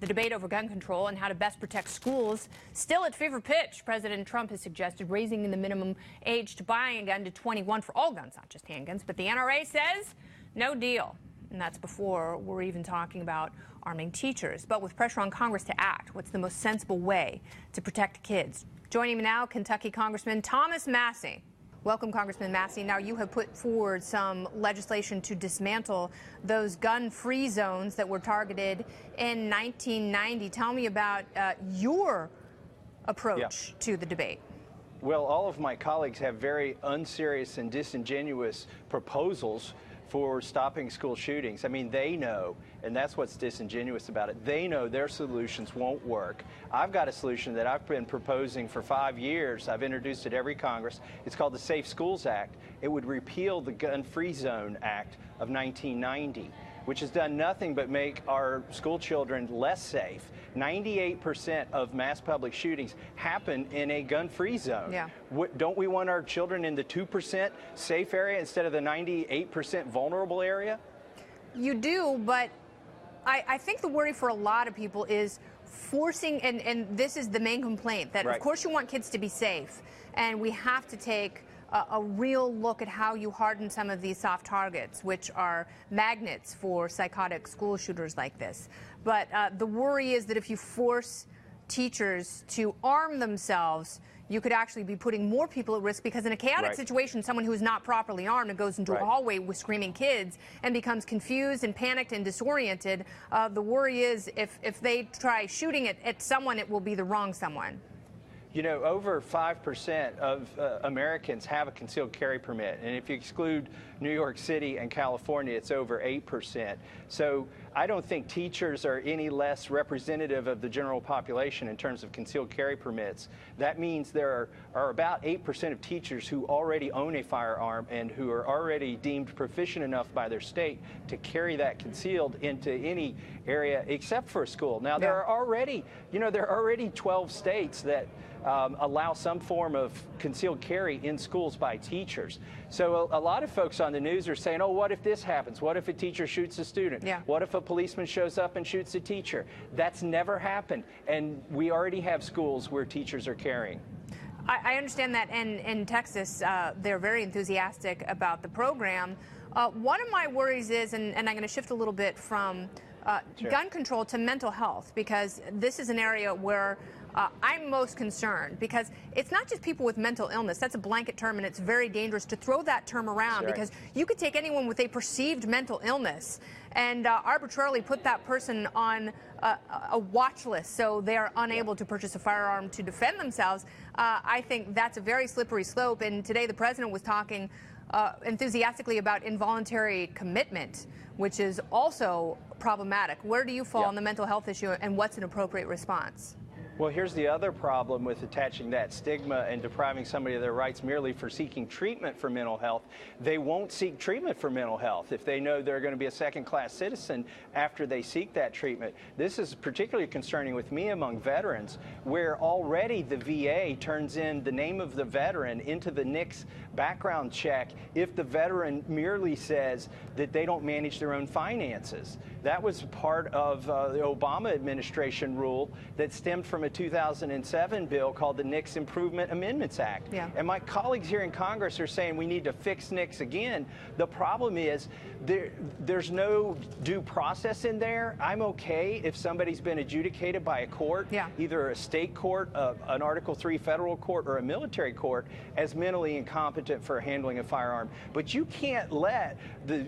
The debate over gun control and how to best protect schools still at fever pitch. President Trump has suggested raising the minimum age to buying a gun to 21 for all guns, not just handguns. But the NRA says no deal. And that's before we're even talking about arming teachers. But with pressure on Congress to act, what's the most sensible way to protect kids? Joining me now, Kentucky Congressman Thomas Massie. Welcome, Congressman Massie. Now, you have put forward some legislation to dismantle those gun-free zones that were targeted in 1990. Tell me about your approach to the debate. Well, all of my colleagues have very unserious and disingenuous proposals for stopping school shootings. I mean, they know, and that's what's disingenuous about it. They know their solutions won't work. I've got a solution that I've been proposing for 5 years. I've introduced it every Congress. It's called the Safe Schools Act. It would repeal the Gun-Free Zone Act of 1990, which has done nothing but make our school children less safe. 98% of mass public shootings happen in a gun-free zone. Yeah. Don't we want our children in the 2% safe area instead of the 98% vulnerable area? You do, but I think the worry for a lot of people is forcing, and this is the main complaint, that of course you want kids to be safe, and we have to take a real look at how you harden some of these soft targets, which are magnets for psychotic school shooters like this. But the worry is that if you force teachers to arm themselves, you could actually be putting more people at risk, because in a chaotic situation, someone who is not properly armed and goes into a hallway with screaming kids and becomes confused and panicked and disoriented, the worry is if they try shooting at someone, it will be the wrong someone. You know, over 5% of Americans have a concealed carry permit. And if you exclude New York City and California, it's over 8%. So I don't think teachers are any less representative of the general population in terms of concealed carry permits. That means there are about 8% of teachers who already own a firearm and who are already deemed proficient enough by their state to carry that concealed into any area except for a school. Now, there are already 12 states that allow some form of concealed carry in schools by teachers. So a lot of folks on the news are saying, oh, what if this happens? What if a teacher shoots a student? What if a policeman shows up and shoots a teacher? That's never happened. And we already have schools where teachers are carrying. I understand that, and in Texas, they're very enthusiastic about the program. One of my worries is, and I'm going to shift a little bit from gun control to mental health, because this is an area where I'm most concerned, because it's not just people with mental illness. That's a blanket term, and it's very dangerous to throw that term around, because you could take anyone with a perceived mental illness and arbitrarily put that person on a watch list so they are unable to purchase a firearm to defend themselves. I think that's a very slippery slope, and today the president was talking enthusiastically about involuntary commitment, which is also problematic. Where do you fall on the mental health issue, and what's an appropriate response? Well, here's the other problem with attaching that stigma and depriving somebody of their rights merely for seeking treatment for mental health. They won't seek treatment for mental health if they know they're going to be a second-class citizen after they seek that treatment. This is particularly concerning with me among veterans, where already the VA turns in the name of the veteran into the NICS background check if the veteran merely says that they don't manage their own finances. That was part of the Obama administration rule that stemmed from a 2007 bill called the NICS Improvement Amendments Act. And my colleagues here in Congress are saying we need to fix NICS again. The problem is there's no due process in there. I'm okay if somebody's been adjudicated by a court, either a state court, an Article III federal court, or a military court, as mentally incompetent for handling a firearm. But you can't let the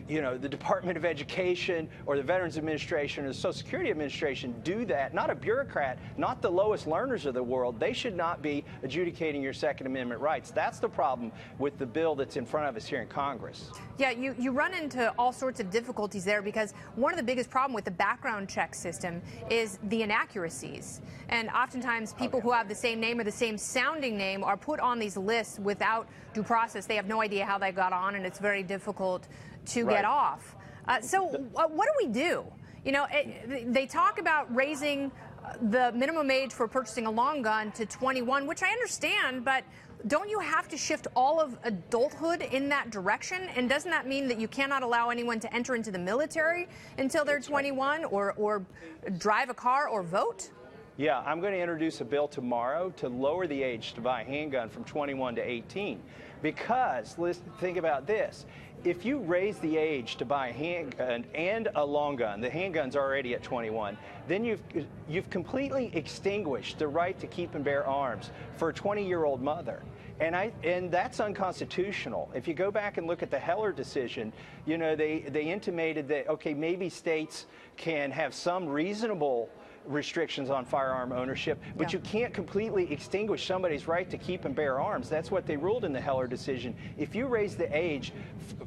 Department of Education or the Veterans Administration or the Social Security Administration do that. Not a bureaucrat, not the lowest learners of the world. They should not be adjudicating your Second Amendment rights. That's the problem with the bill that's in front of us here in Congress. Yeah, you run into all sorts of difficulties there, because one of the biggest problems with the background check system is the inaccuracies. And oftentimes people who have the same name or the same sounding name are put on these lists without due process. They have no idea how they got on, and it's very difficult to get off. So what do we do? You know, they talk about raising the minimum age for purchasing a long gun to 21, which I understand, but don't you have to shift all of adulthood in that direction? And doesn't that mean that you cannot allow anyone to enter into the military until they're 21 or drive a car or vote? Yeah, I'm going to introduce a bill tomorrow to lower the age to buy a handgun from 21 to 18. Because, listen, think about this. If you raise the age to buy a handgun and a long gun, the handgun's already at 21, then you've completely extinguished the right to keep and bear arms for a 20-year-old mother. And that's unconstitutional. If you go back and look at the Heller decision, you know, they intimated that, okay, maybe states can have some reasonable restrictions on firearm ownership, but you can't completely extinguish somebody's right to keep and bear arms. That's what they ruled in the Heller decision. If you raise the age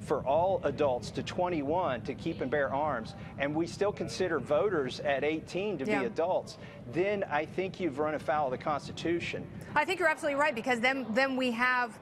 for all adults to 21 to keep and bear arms, and we still consider voters at 18 to be adults, then I think you've run afoul of the Constitution. I think you're absolutely right, because then we have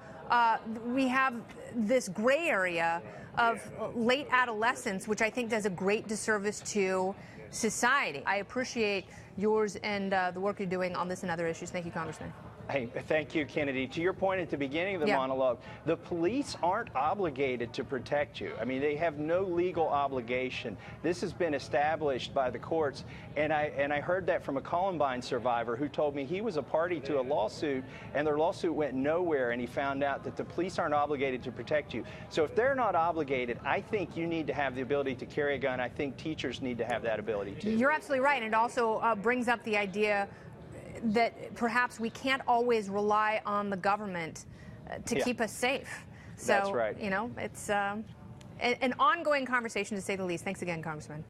this gray area of late adolescence, which I think does a great disservice to society. I appreciate yours and the work you're doing on this and other issues. Thank you, Congressman. Hey, thank you, Kennedy. To your point at the beginning of the monologue, the police aren't obligated to protect you. I mean, they have no legal obligation. This has been established by the courts, and I heard that from a Columbine survivor who told me he was a party to a lawsuit, and their lawsuit went nowhere, and he found out that the police aren't obligated to protect you. So if they're not obligated, I think you need to have the ability to carry a gun. I think teachers need to have that ability too. You're absolutely right, and it also brings up the idea that perhaps we can't always rely on the government to keep us safe. So, that's right. You know, it's an ongoing conversation, to say the least. Thanks again, Congressman.